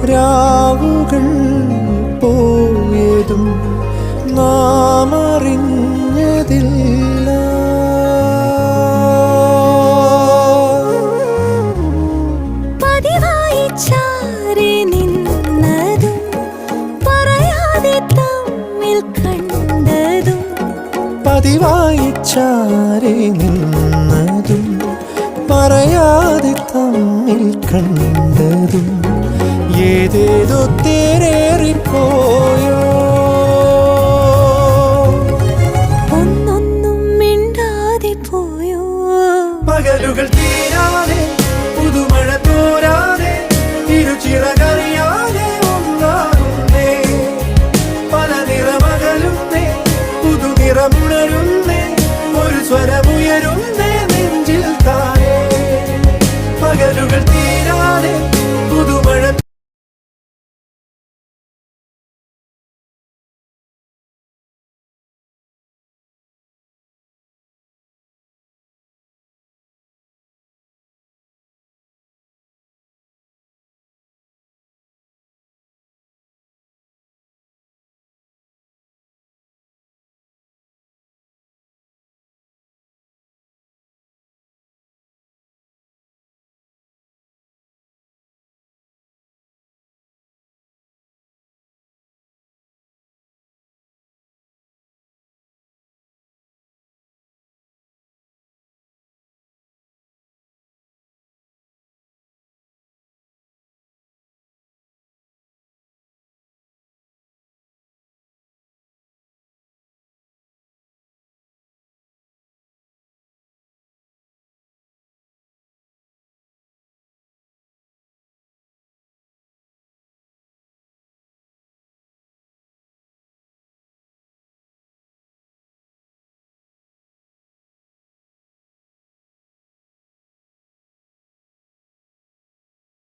രാവുകൾ പോയതും നാം അറിഞ്ഞതില്ല. പതിവായി ചാരി നിന്നതും പറയാതെ തമ്മിൽ കണ്ടതും, പതിവായി ചാരി നിന്നതും പറയാതെ തമ്മിൽ കണ്ടതും ഏതേതോ തേരേറിപ്പോയോ. ഒന്നൊന്നും മിണ്ടാതെ പോയോ. പകലുകൾ തീരാതെ പുതുമഴ തോരാതെ ഇരുചിറക